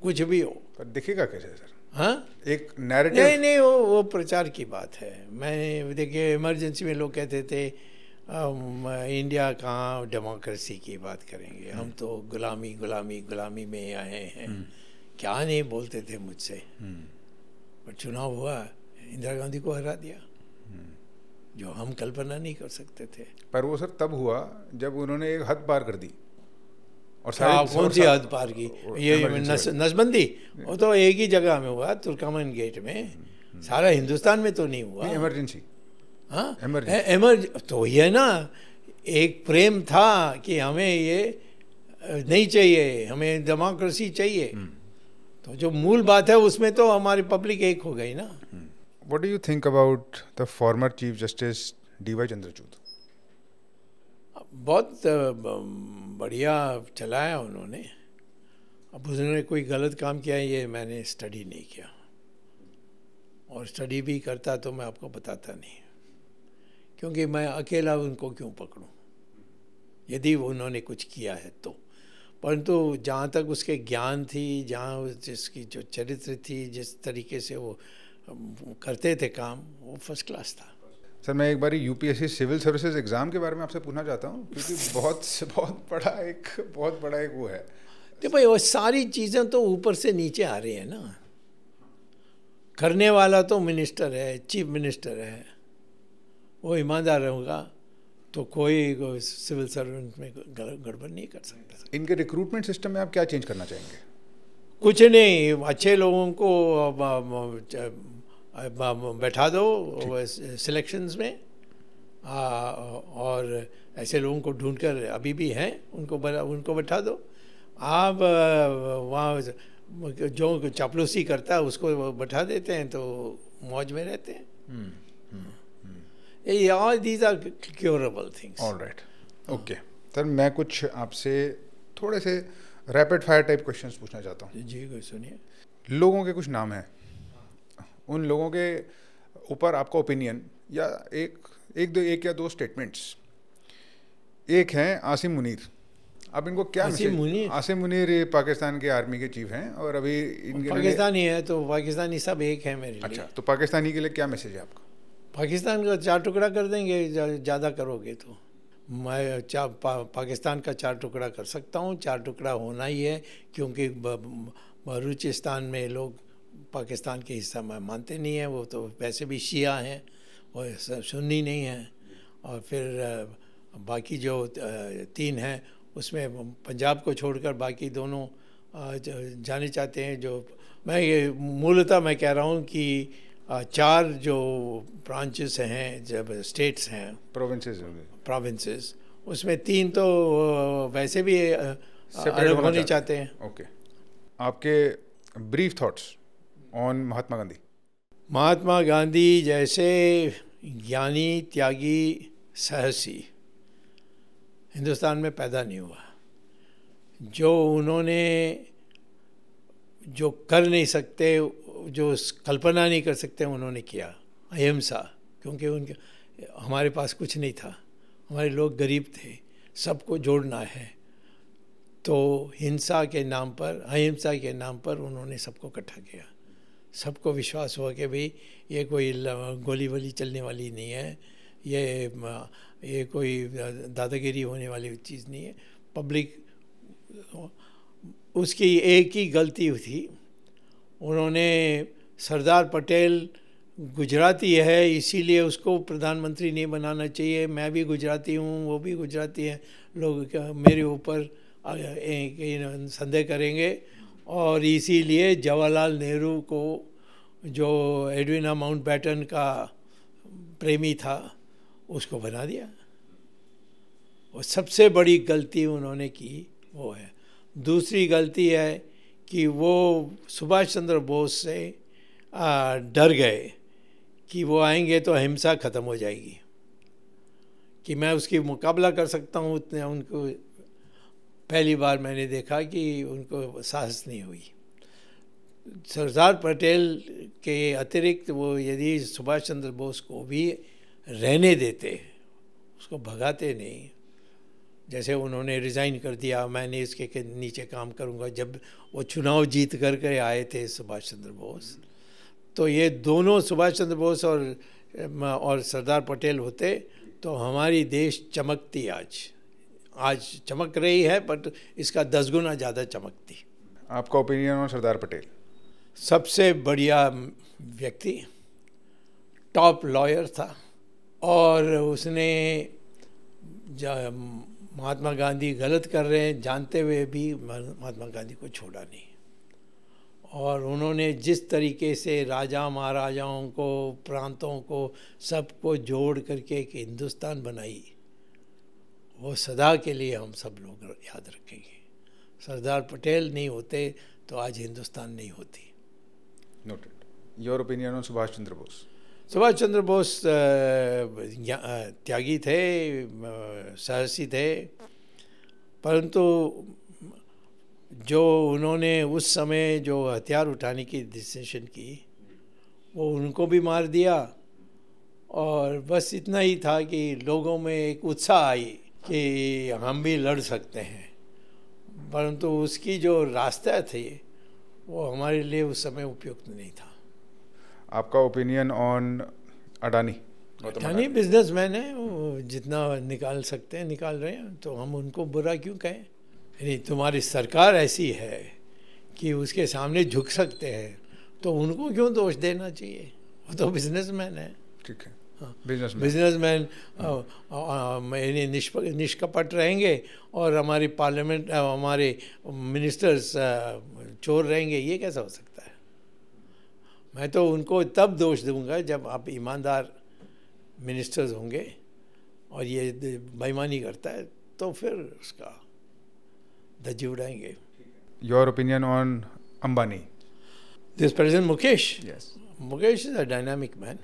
Speaker 2: कुछ भी हो.
Speaker 1: पर दिखेगा कैसे सर?
Speaker 2: हाँ,
Speaker 1: एक नैरेटिव.
Speaker 2: नहीं, वो प्रचार की बात है. मैं देखिए, इमरजेंसी में लोग कहते थे इंडिया कहाँ डेमोक्रेसी की बात करेंगे, हम तो गुलामी में आए हैं. क्या नहीं बोलते थे मुझसे. पर चुनाव हुआ, इंदिरा गांधी को हरा दिया, जो हम कल्पना नहीं कर सकते थे.
Speaker 1: पर वो सर तब हुआ जब उन्होंने एक हद पार कर दी. और
Speaker 2: कौन सी हद पार की? ये नसबंदी, वो तो एक ही जगह में हुआ, तुर्कमन गेट में. सारा हिंदुस्तान में तो नहीं हुआ.
Speaker 1: इमरजेंसी.
Speaker 2: हाँ, तो ये ना एक प्रेम था कि हमें ये नहीं चाहिए, हमें डेमोक्रेसी चाहिए। तो जो मूल बात है उसमें तो हमारी पब्लिक एक हो गई ना।
Speaker 1: What do you think about the former chief justice D.Y.. Chandrachud?
Speaker 2: बहुत बढ़िया चलाया उन्होंने। अब उन्होंने कोई गलत काम किया ये मैंने स्टडी नहीं किया, और स्टडी भी करता तो मैं आपको बताता नहीं, क्योंकि मैं अकेला उनको क्यों पकड़ूं यदि उन्होंने कुछ किया है तो। परंतु जहाँ तक उसके ज्ञान थी, जहाँ जिसकी जो चरित्र थी, जिस तरीके से वो करते थे काम, वो फर्स्ट क्लास था।
Speaker 1: सर, मैं एक बार यूपीएससी सिविल सर्विसेज एग्ज़ाम के बारे में आपसे पूछना चाहता हूँ, क्योंकि बहुत बड़ा एक वो है।
Speaker 2: तो भाई वो सारी चीज़ें तो ऊपर से नीचे आ रही है ना। करने वाला तो मिनिस्टर है, चीफ मिनिस्टर है, वो ईमानदार होगा तो कोई सिविल सर्वेंट में गड़बड़ नहीं कर सकता।
Speaker 1: इनके रिक्रूटमेंट सिस्टम में आप क्या चेंज करना चाहेंगे?
Speaker 2: कुछ नहीं, अच्छे लोगों को बैठा दो सिलेक्शंस में, और ऐसे लोगों को ढूंढकर अभी भी हैं, उनको बैठा दो। आप वहाँ जो चापलूसी करता है उसको बैठा देते हैं तो मौज में रहते हैं। All these are curable things.
Speaker 1: All right, okay sir, मैं कुछ आपसे थोड़े से रैपिड फायर टाइप क्वेश्चंस पूछना चाहता हूँ।
Speaker 2: जी, कोई सुनिए।
Speaker 1: लोगों के कुछ नाम हैं, उन लोगों के ऊपर आपका ओपिनियन या एक या दो स्टेटमेंट्स। एक हैं आसिम मुनीर, आप इनको क्या आसिम मुनीर ये पाकिस्तान के आर्मी के चीफ हैं, और अभी इनके
Speaker 2: पाकिस्तानी है तो पाकिस्तानी सब एक है मेरे लिए।
Speaker 1: अच्छा, तो पाकिस्तानी के लिए क्या मैसेज है आपका?
Speaker 2: पाकिस्तान का 4 टुकड़ा कर देंगे, ज़्यादा करोगे तो। मैं पाकिस्तान का 4 टुकड़ा कर सकता हूँ, 4 टुकड़ा होना ही है, क्योंकि बलूचिस्तान में लोग पाकिस्तान के हिस्सा में मानते नहीं हैं, वो तो वैसे भी शिया हैं और सुन्नी नहीं हैं। और फिर बाकी जो 3 हैं उसमें पंजाब को छोड़कर बाकी दोनों जाने चाहते हैं। जो मैं मूलतः मैं कह रहा हूँ कि 4 जो ब्रांचेस हैं, जब स्टेट्स हैं, प्रोविंसेस, उसमें 3 तो वैसे भी अलग होने चाहते हैं।
Speaker 1: ओके, आपके brief thoughts on Mahatma Gandhi?
Speaker 2: Mahatma Gandhi जैसे ज्ञानी, त्यागी, साहसी हिंदुस्तान में पैदा नहीं हुआ। जो उन्होंने जो कर नहीं सकते, जो कल्पना नहीं कर सकते, उन्होंने किया। अहिंसा, क्योंकि उनके हमारे पास कुछ नहीं था, हमारे लोग गरीब थे, सबको जोड़ना है, तो हिंसा के नाम पर, अहिंसा के नाम पर उन्होंने सबको इकट्ठा किया। सबको विश्वास हुआ कि भाई ये कोई गोली वोली चलने वाली नहीं है, ये कोई दादागिरी होने वाली चीज़ नहीं है। पब्लिक, उसकी एक ही गलती थी, उन्होंने सरदार पटेल गुजराती है इसीलिए उसको प्रधानमंत्री नहीं बनाना चाहिए। मैं भी गुजराती हूँ, वो भी गुजराती है, लोग मेरे ऊपर संदेह करेंगे, और इसीलिए जवाहरलाल नेहरू को, जो एडविना माउंटबैटन का प्रेमी था, उसको बना दिया। और सबसे बड़ी गलती उन्होंने की वो है। दूसरी गलती है कि वो सुभाष चंद्र बोस से डर गए कि वो आएंगे तो अहिंसा ख़त्म हो जाएगी, कि मैं उसकी मुकाबला कर सकता हूँ। उतने उनको पहली बार मैंने देखा कि उनको साहस नहीं हुई। सरदार पटेल के अतिरिक्त वो यदि सुभाष चंद्र बोस को भी रहने देते, उसको भगाते नहीं, जैसे उन्होंने रिज़ाइन कर दिया, मैंने इसके नीचे काम करूंगा, जब वो चुनाव जीत करके आए थे सुभाष चंद्र बोस, तो ये दोनों सुभाष चंद्र बोस और सरदार पटेल होते तो हमारी देश चमकती। आज चमक रही है, बट इसका 10 गुना ज़्यादा चमकती।
Speaker 1: आपका ओपिनियन ऑन सरदार पटेल?
Speaker 2: सबसे बढ़िया व्यक्ति, टॉप लॉयर था, और उसने महात्मा गांधी गलत कर रहे हैं जानते हुए भी महात्मा गांधी को छोड़ा नहीं। और उन्होंने जिस तरीके से राजा महाराजाओं को, प्रांतों को, सबको जोड़ करके एक हिंदुस्तान बनाई, वो सदा के लिए हम सब लोग याद रखेंगे। सरदार पटेल नहीं होते तो आज हिंदुस्तान नहीं होती।
Speaker 1: Noted. Your opinion on Subhash Chandra Bose?
Speaker 2: Subhash Chandra Bose त्यागी थे, साहसी थे, परंतु जो उन्होंने उस समय जो हथियार उठाने की डिसीजन की वो उनको भी मार दिया, और बस इतना ही था कि लोगों में एक उत्साह आई कि हम भी लड़ सकते हैं, परंतु उसकी जो रास्ता थे वो हमारे लिए उस समय उपयुक्त नहीं था।
Speaker 1: आपका opinion on Adani?
Speaker 2: Adani businessman है, वो जितना निकाल सकते हैं निकाल रहे हैं, तो हम उनको बुरा क्यों कहें? यानी तुम्हारी सरकार ऐसी है कि उसके सामने झुक सकते हैं, तो उनको क्यों दोष देना चाहिए? वो तो बिजनेसमैन है।
Speaker 1: ठीक है,
Speaker 2: बिजनेसमैन निष्कपट रहेंगे और हमारी पार्लियामेंट हमारे मिनिस्टर्स चोर रहेंगे, ये कैसा हो सकता है? मैं तो उनको तब दोष दूंगा जब आप ईमानदार मिनिस्टर्स होंगे और ये बेईमानी करता है तो फिर उसका धज्जी उड़ाएंगे।
Speaker 1: Your opinion on Ambani?
Speaker 2: This president Mukesh?
Speaker 1: Yes.
Speaker 2: Mukesh is a dynamic man,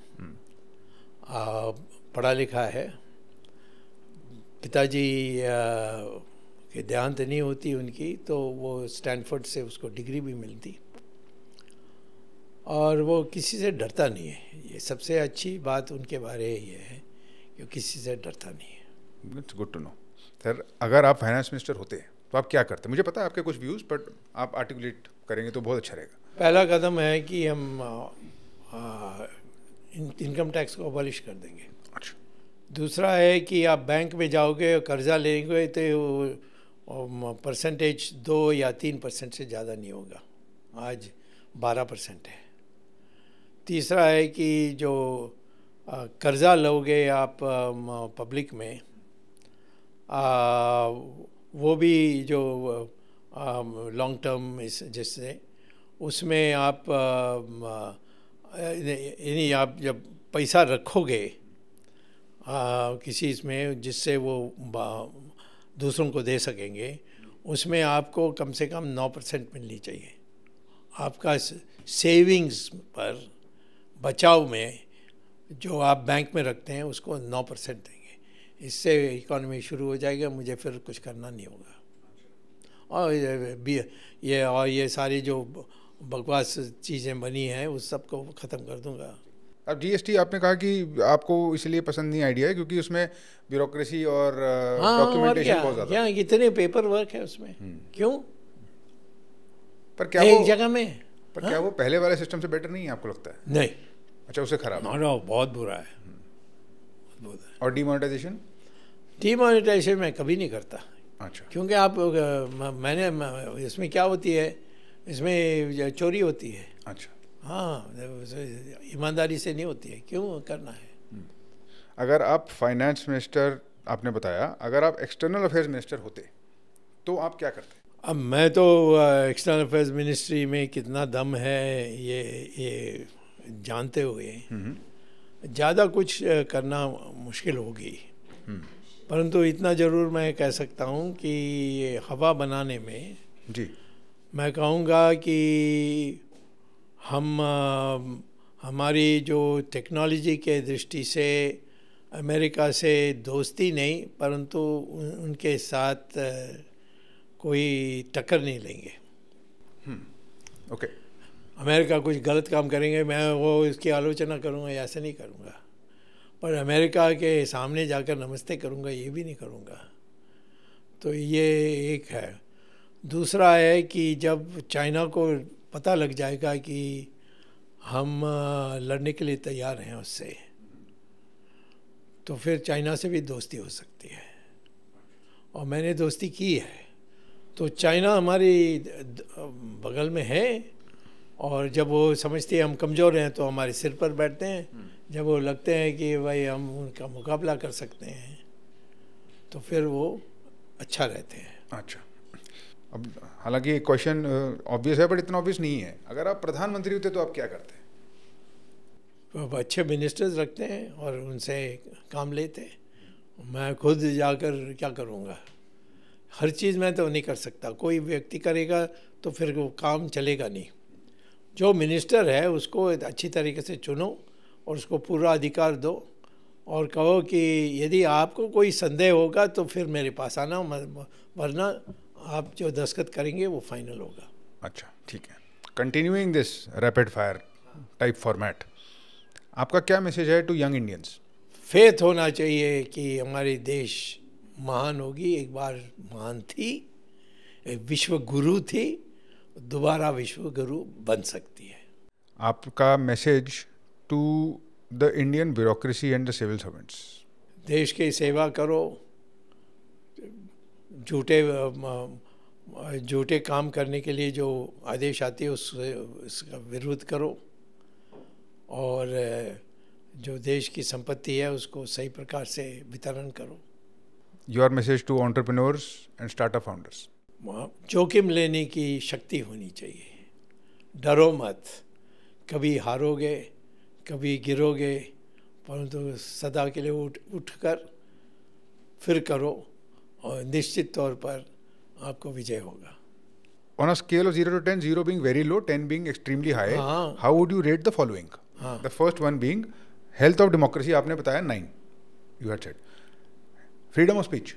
Speaker 2: पढ़ा लिखा है। पिताजी के देहांत नहीं होती उनकी तो वो स्टैनफोर्ड से उसको डिग्री भी मिलती, और वो किसी से डरता नहीं है। ये सबसे अच्छी बात उनके बारे ये है कि किसी से डरता नहीं है।
Speaker 1: It's good to know. Sir, अगर आप फाइनेंस मिनिस्टर होते तो आप क्या करते? मुझे पता है आपके कुछ व्यूज़, बट आप आर्टिकुलेट करेंगे तो बहुत अच्छा रहेगा।
Speaker 2: पहला कदम है कि हम इनकम टैक्स को अबॉलिश कर देंगे।
Speaker 1: अच्छा।
Speaker 2: दूसरा है कि आप बैंक में जाओगे और कर्जा लेंगे तो परसेंटेज 2 या 3% से ज़्यादा नहीं होगा, आज 12% है। तीसरा है कि जो कर्जा लोगे आप पब्लिक में, वो भी जो लॉन्ग टर्म जिससे उसमें आप यानी आप जब पैसा रखोगे किसी इसमें जिससे वो दूसरों को दे सकेंगे, उसमें आपको कम से कम 9% मिलनी चाहिए। आपका सेविंग्स पर बचाव में जो आप बैंक में रखते हैं उसको 9% देंगे। इससे इकॉनमी शुरू हो जाएगा, मुझे फिर कुछ करना नहीं होगा। और ये सारी जो बकवास चीज़ें बनी हैं उस सब को ख़त्म कर दूंगा।
Speaker 1: अब जीएसटी आपने कहा कि आपको इसलिए पसंद नहीं आइडिया है क्योंकि उसमें ब्यूरोक्रेसी और डॉक्यूमेंटेशन बहुत ज़्यादा
Speaker 2: है। कितने पेपर वर्क है उसमें, क्यों?
Speaker 1: पर क्या
Speaker 2: एक जगह में
Speaker 1: क्या वो पहले वाले सिस्टम से बेटर नहीं है आपको लगता है?
Speaker 2: नहीं।
Speaker 1: अच्छा, उससे खराब?
Speaker 2: नो, बहुत बुरा है।
Speaker 1: और डीमोनेटाइजेशन?
Speaker 2: डीमोनेटाइजेशन मैं कभी नहीं करता।
Speaker 1: अच्छा।
Speaker 2: क्योंकि आप मैंने इसमें क्या होती है, इसमें चोरी होती है।
Speaker 1: अच्छा।
Speaker 2: हाँ, ईमानदारी से नहीं होती है, क्यों करना है?
Speaker 1: अगर आप फाइनेंस मिनिस्टर, आपने बताया, अगर आप एक्सटर्नल अफेयर्स मिनिस्टर होते तो आप क्या करते?
Speaker 2: अब मैं तो एक्सटर्नल अफेयर्स मिनिस्ट्री में कितना दम है ये जानते हुए ज़्यादा कुछ करना मुश्किल होगी, परंतु इतना ज़रूर मैं कह सकता हूँ कि हवा बनाने में
Speaker 1: जी
Speaker 2: मैं कहूँगा कि हम हमारी जो टेक्नोलॉजी के दृष्टि से अमेरिका से दोस्ती नहीं, परंतु उनके साथ कोई टक्कर नहीं लेंगे।
Speaker 1: ओके।
Speaker 2: अमेरिका कुछ गलत काम करेंगे, मैं वो इसकी आलोचना करूँगा, ऐसे नहीं करूँगा, पर अमेरिका के सामने जाकर नमस्ते करूँगा ये भी नहीं करूँगा। तो ये एक है। दूसरा है कि जब चाइना को पता लग जाएगा कि हम लड़ने के लिए तैयार हैं उससे, तो फिर चाइना से भी दोस्ती हो सकती है, और मैंने दोस्ती की है। तो चाइना हमारी बगल में है, और जब वो समझते हैं हम कमज़ोर हैं तो हमारे सिर पर बैठते हैं। जब वो लगते हैं कि भाई हम उनका मुकाबला कर सकते हैं तो फिर वो अच्छा रहते हैं।
Speaker 1: अच्छा। अब हालांकि क्वेश्चन ऑब्वियस है, बट इतना ऑब्वियस नहीं है। अगर आप प्रधानमंत्री होते तो आप क्या करते?
Speaker 2: तो अच्छे मिनिस्टर्स रखते हैं और उनसे काम लेते हैं। मैं खुद जाकर क्या करूँगा? हर चीज़ मैं तो नहीं कर सकता, कोई व्यक्ति करेगा तो फिर वो काम चलेगा नहीं। जो मिनिस्टर है उसको अच्छी तरीके से चुनो और उसको पूरा अधिकार दो और कहो कि यदि आपको कोई संदेह होगा तो फिर मेरे पास आना, वरना आप जो दस्तखत करेंगे वो फाइनल होगा।
Speaker 1: अच्छा, ठीक है। Continuing this rapid fire type format, आपका क्या मैसेज है टू यंग इंडियंस?
Speaker 2: फेथ होना चाहिए कि हमारे देश महान होगी, एक बार महान थी, एक विश्व गुरु थी, दोबारा विश्व गुरु बन सकती है।
Speaker 1: आपका message to the Indian bureaucracy and the civil servants?
Speaker 2: देश की सेवा करो, झूठे काम करने के लिए जो आदेश आती है उसका विरोध करो और जो देश की संपत्ति है उसको सही प्रकार से वितरण करो।
Speaker 1: Your message to entrepreneurs and startup founders?
Speaker 2: जोखिम लेने की शक्ति होनी चाहिए, डरो मत, कभी हारोगे कभी गिरोगे, परंतु सदा के लिए उठकर फिर करो और निश्चित तौर पर आपको विजय होगा।
Speaker 1: On a scale of 0 to 10, 0 being very low, 10 being extremely high,
Speaker 2: हाँ.
Speaker 1: how would you rate the following?
Speaker 2: हाँ.
Speaker 1: The first one being health of democracy, आपने बताया 9, you had said. Freedom of speech?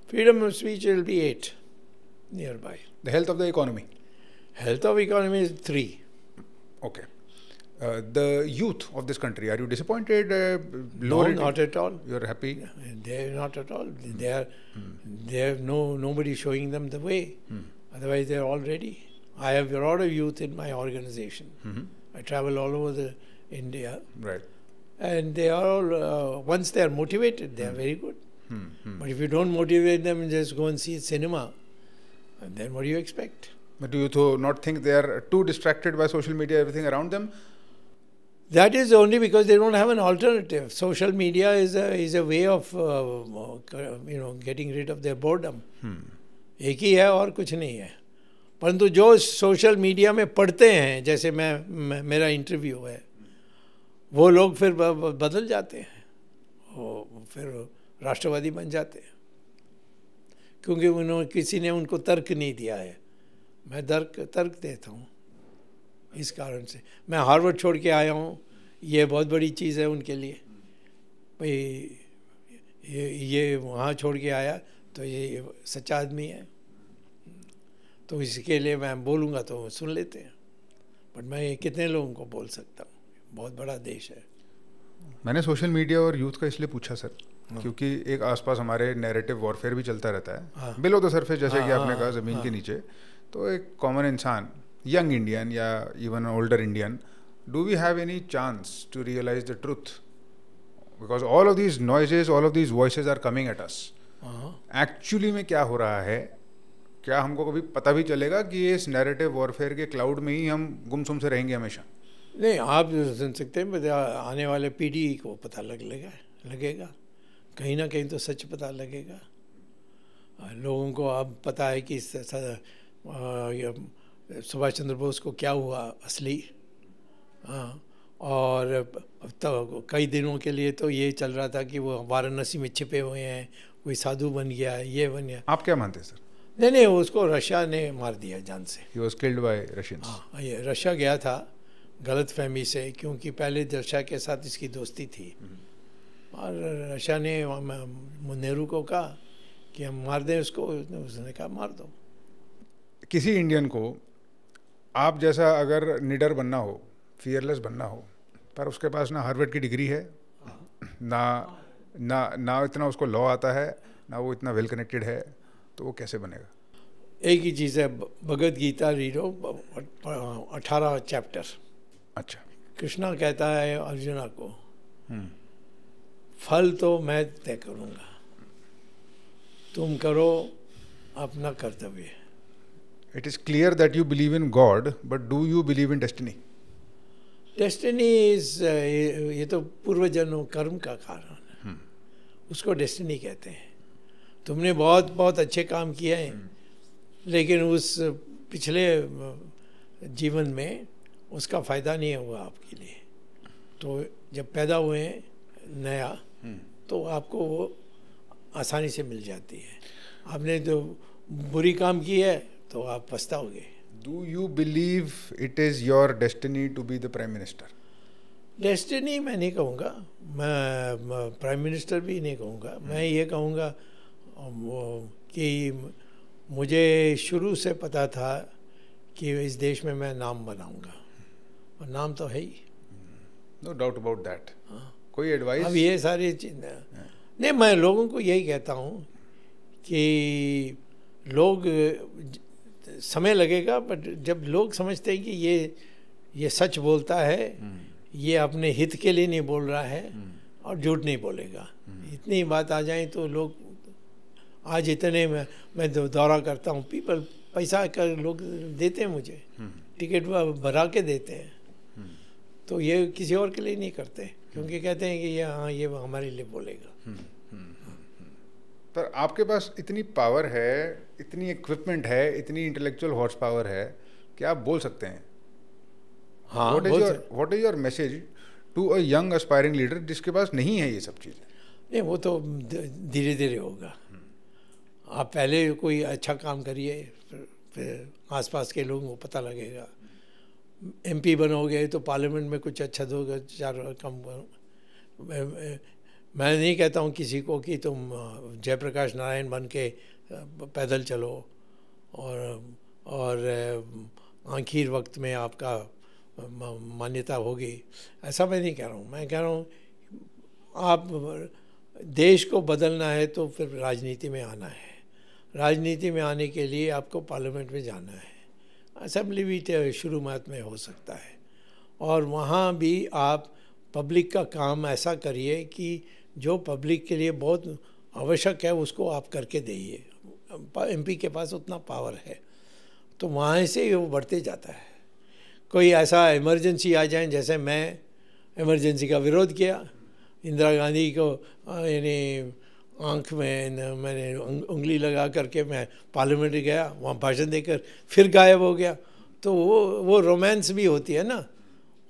Speaker 2: Freedom of speech will be 8 nearby.
Speaker 1: The health of the economy?
Speaker 2: Health of economy is 3.
Speaker 1: Okay. The youth of this country, are you disappointed?
Speaker 2: No, not at all.
Speaker 1: You're happy?
Speaker 2: They're not at all. They have nobody showing them the way. Otherwise, they're all ready. I have a lot of youth in my organization. I travel all over India.
Speaker 1: Right.
Speaker 2: And they are all, once they are motivated, they are very good. But if you don't motivate them and just go and see cinema, then what do you expect?
Speaker 1: But do you not think they are too distracted by social media, everything around them?
Speaker 2: That is only because they don't have an alternative. Social media is a way of getting rid of their boredom. एक ही है और कुछ नहीं है। परंतु जो social media में पढ़ते हैं, जैसे मेरा इंटरव्यू है, वो लोग फिर बदल जाते हैं, वो फिर राष्ट्रवादी बन जाते हैं, क्योंकि किसी ने उनको तर्क नहीं दिया है। मैं तर्क देता हूँ। इस कारण से मैं हार्वर्ड छोड़ के आया हूँ, ये बहुत बड़ी चीज़ है उनके लिए। भाई ये वहाँ छोड़ के आया तो ये सच्चा आदमी है, तो इसके लिए मैं बोलूँगा तो सुन लेते हैं। बट मैं कितने लोगों को बोल सकता हूँ, बहुत बड़ा देश है।
Speaker 1: मैंने सोशल मीडिया और यूथ का इसलिए पूछा सर, क्योंकि एक आसपास हमारे नैरेटिव वॉरफेयर भी चलता रहता है, बिलो द सरफेस, जैसे कि आपने कहा, ज़मीन के नीचे। तो एक कॉमन इंसान, young Indian या even an older Indian, do we have any chance to realize the truth? Because all of these noises, all of these voices are coming at us. Actually में क्या हो रहा है, क्या हमको कभी पता भी चलेगा कि ये इस नैरेटिव वॉरफेयर के क्लाउड में ही हम गुमसुम से रहेंगे हमेशा?
Speaker 2: नहीं, आप सुन सकते हैं, आने वाले पीढ़ी को पता लगेगा कहीं ना कहीं तो सच पता लगेगा। लोगों को अब पता है कि सुभाष चंद्र बोस को क्या हुआ असली। और तो कई दिनों के लिए तो ये चल रहा था कि वो वाराणसी में छिपे हुए हैं, कोई साधु बन गया है, ये बन गया।
Speaker 1: आप क्या मानते हैं सर?
Speaker 2: नहीं, उसको रशिया ने मार दिया जान से।
Speaker 1: He was killed by Russians.
Speaker 2: हाँ, ये रशिया गया था गलत फहमी से, क्योंकि पहले रशिया के साथ इसकी दोस्ती थी, और रशिया ने नेहरू को कहा कि हम मार दें उसको, उसने कहा मार दो।
Speaker 1: किसी इंडियन को आप जैसा अगर निडर बनना हो, फियरलेस बनना हो, पर उसके पास ना हार्वर्ड की डिग्री है, ना इतना उसको लॉ आता है, ना वो इतना वेल कनेक्टेड है, तो वो कैसे बनेगा?
Speaker 2: एक ही चीज़ है, भगवद गीता रीडो 18 चैप्टर।
Speaker 1: अच्छा।
Speaker 2: कृष्णा कहता है अर्जुना को, फल तो मैं तय करूँगा, तुम करो अपना कर्तव्य।
Speaker 1: It is clear that you believe in God, but do you believe in destiny?
Speaker 2: Destiny is, ये तो पूर्वजन्म कर्म का कारण है, उसको डेस्टिनी कहते हैं। तुमने बहुत बहुत अच्छे काम किए हैं, लेकिन उस पिछले जीवन में उसका फ़ायदा नहीं हुआ आपके लिए, तो जब पैदा हुए हैं नया, तो आपको वो आसानी से मिल जाती है। आपने तो बुरी काम की है तो आप पछताओगे।
Speaker 1: Do you believe it is your destiny to be the prime minister?
Speaker 2: Destiny मैं नहीं कहूँगा, मैं प्राइम मिनिस्टर भी नहीं कहूँगा। मैं ये कहूँगा कि मुझे शुरू से पता था कि इस देश में मैं नाम बनाऊँगा, और नाम तो है ही।
Speaker 1: No doubt about that. कोई एडवाइस?
Speaker 2: अब ये सारी चीज़ें नहीं, मैं लोगों को यही कहता हूँ कि लोग, समय लगेगा बट जब लोग समझते हैं कि ये सच बोलता है, ये अपने हित के लिए नहीं बोल रहा है और झूठ नहीं बोलेगा, इतनी बात आ जाए तो लोग, आज इतने मैं दौरा करता हूँ, पीपल पैसा कर लोग देते हैं मुझे, टिकट भरा के देते हैं, तो ये किसी और के लिए नहीं करते, क्योंकि कहते हैं कि ये हमारे लिए बोलेगा।
Speaker 1: पर आपके पास इतनी पावर है, इतनी इक्विपमेंट है, इतनी इंटेलेक्चुअल हॉर्स पावर है कि आप बोल सकते हैं।
Speaker 2: हाँ,
Speaker 1: what is your message to a young aspiring leader जिसके पास नहीं है ये सब चीज़ें?
Speaker 2: नहीं, वो तो धीरे धीरे होगा। आप पहले कोई अच्छा काम करिए, फिर आसपास के लोगों को पता लगेगा। MP बनोगे तो पार्लियामेंट में कुछ अच्छा दोगे, 4 कम। मैं नहीं कहता हूँ किसी को कि तुम जयप्रकाश नारायण बन के पैदल चलो और आखिर वक्त में आपका मान्यता होगी, ऐसा मैं नहीं कह रहा हूँ। मैं कह रहा हूँ आप देश को बदलना है तो फिर राजनीति में आना है। राजनीति में आने के लिए आपको पार्लियामेंट में जाना है, असेंबली भी शुरुआत में हो सकता है, और वहाँ भी आप पब्लिक का काम ऐसा करिए कि जो पब्लिक के लिए बहुत आवश्यक है उसको आप करके दीजिए। MP के पास उतना पावर है, तो वहाँ से वो बढ़ते जाता है। कोई ऐसा इमरजेंसी आ जाए, जैसे मैं इमरजेंसी का विरोध किया, इंदिरा गांधी को यानी आँख में मैंने उंगली लगा करके मैं पार्लियामेंट गया, वहाँ भाषण देकर फिर गायब हो गया, तो वो रोमांस भी होती है ना,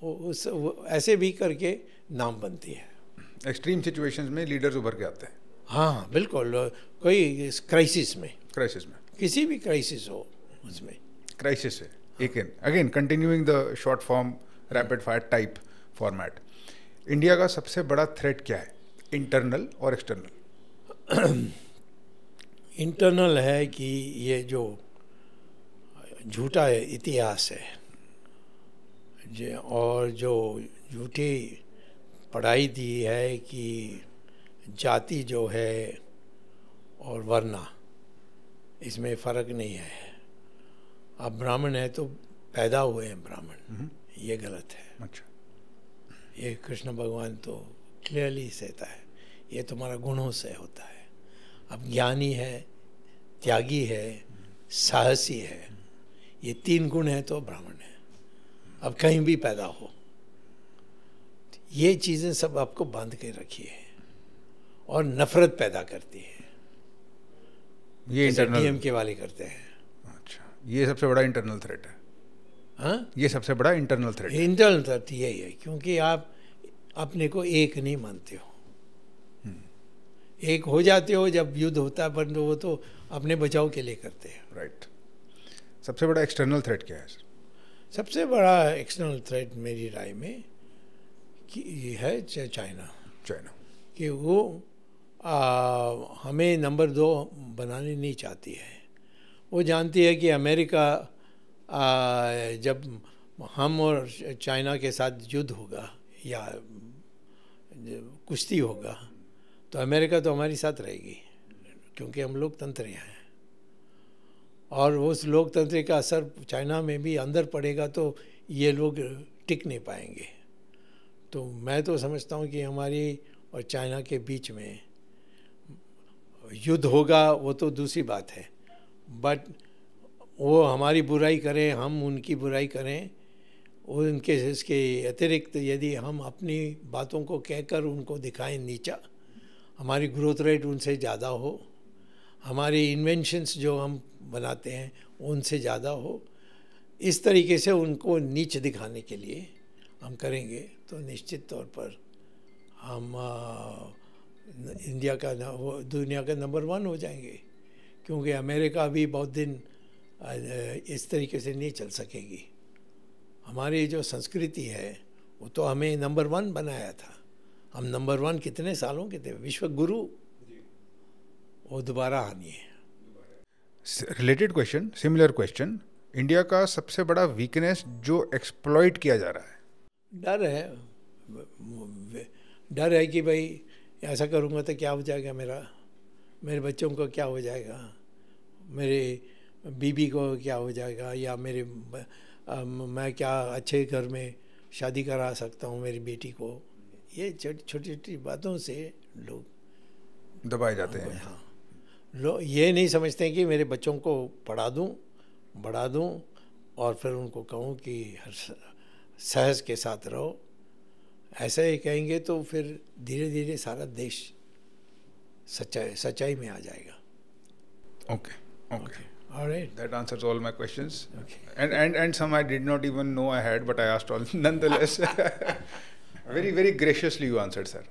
Speaker 2: वो ऐसे भी करके नाम बनती है।
Speaker 1: एक्सट्रीम सिचुएशंस में लीडर्स उभर के आते हैं।
Speaker 2: हाँ बिल्कुल, कोई क्राइसिस में किसी भी क्राइसिस हो उसमें
Speaker 1: क्राइसिस है। Again continuing the short form rapid fire type format, India का सबसे बड़ा थ्रेट क्या है, इंटरनल और एक्सटर्नल?
Speaker 2: इंटरनल है कि ये जो झूठा इतिहास है और जो झूठी पढ़ाई दी है कि जाति जो है और वर्ना, इसमें फ़र्क नहीं है। आप ब्राह्मण है तो पैदा हुए हैं ब्राह्मण, ये गलत है।
Speaker 1: अच्छा,
Speaker 2: ये कृष्ण भगवान तो क्लियरली कहता है, ये तुम्हारा गुणों से होता है। अब ज्ञानी है, त्यागी है, साहसी है, ये 3 गुण है तो ब्राह्मण है। अब कहीं भी पैदा हो, ये चीज़ें सब आपको बांध के रखी है और नफरत पैदा करती है।
Speaker 1: ये इंटरनल
Speaker 2: DMK वाले करते हैं।
Speaker 1: अच्छा, ये सबसे बड़ा इंटरनल थ्रेट है।
Speaker 2: हाँ,
Speaker 1: ये सबसे बड़ा इंटरनल थ्रेट है।
Speaker 2: इंटरनल थ्रेट यही है, क्योंकि आप अपने को एक नहीं मानते हो। एक हो जाते हो जब युद्ध होता है, पर वो तो अपने बचाव के लिए करते हैं।
Speaker 1: राइट। सबसे बड़ा एक्सटर्नल थ्रेट क्या है?
Speaker 2: सबसे बड़ा एक्सटर्नल थ्रेट मेरी राय में कि है चाइना कि वो हमें नंबर 2 बनाने नहीं चाहती है। वो जानती है कि अमेरिका जब हम और चाइना के साथ युद्ध होगा या कुश्ती होगा तो अमेरिका तो हमारी साथ रहेगी, क्योंकि हम लोकतंत्र हैं, और उस लोकतंत्र का असर चाइना में भी अंदर पड़ेगा तो ये लोग टिक नहीं पाएंगे। तो मैं तो समझता हूँ कि हमारी और चाइना के बीच में युद्ध होगा, वो तो दूसरी बात है, बट वो हमारी बुराई करें, हम उनकी बुराई करें, उनके इसके अतिरिक्त यदि हम अपनी बातों को कहकर उनको दिखाएं नीचा, हमारी ग्रोथ रेट उनसे ज़्यादा हो, हमारी इन्वेंशंस जो हम बनाते हैं उनसे ज़्यादा हो, इस तरीके से उनको नीच दिखाने के लिए हम करेंगे तो निश्चित तौर पर हम इंडिया का दुनिया का नंबर 1 हो जाएंगे। क्योंकि अमेरिका भी बहुत दिन इस तरीके से नहीं चल सकेगी। हमारी जो संस्कृति है वो तो हमें नंबर 1 बनाया था। हम नंबर 1 कितने सालों के थे, विश्व गुरु, वो दोबारा आनी है।
Speaker 1: Related question, similar question, India का सबसे बड़ा वीकनेस जो एक्सप्लॉइट किया जा रहा है?
Speaker 2: डर है कि भाई ऐसा करूँगा तो क्या हो जाएगा, मेरे बच्चों को क्या हो जाएगा, मेरे बीबी को क्या हो जाएगा, या मैं क्या अच्छे घर में शादी करा सकता हूँ मेरी बेटी को। ये छोटी छोटी बातों से लोग
Speaker 1: दबाए जाते हैं।
Speaker 2: हाँ, लोग ये नहीं समझते कि मेरे बच्चों को पढ़ा दूँ, बढ़ा दूँ और फिर उनको कहूँ कि हर सहज के साथ रहो। ऐसा ही कहेंगे तो फिर धीरे धीरे सारा देश सच्चाई में आ जाएगा।
Speaker 1: Okay.
Speaker 2: All right.
Speaker 1: That answers all my questions.
Speaker 2: Okay.
Speaker 1: And some I did not even know I had, but I asked all nonetheless. Very, very graciously you answered, sir.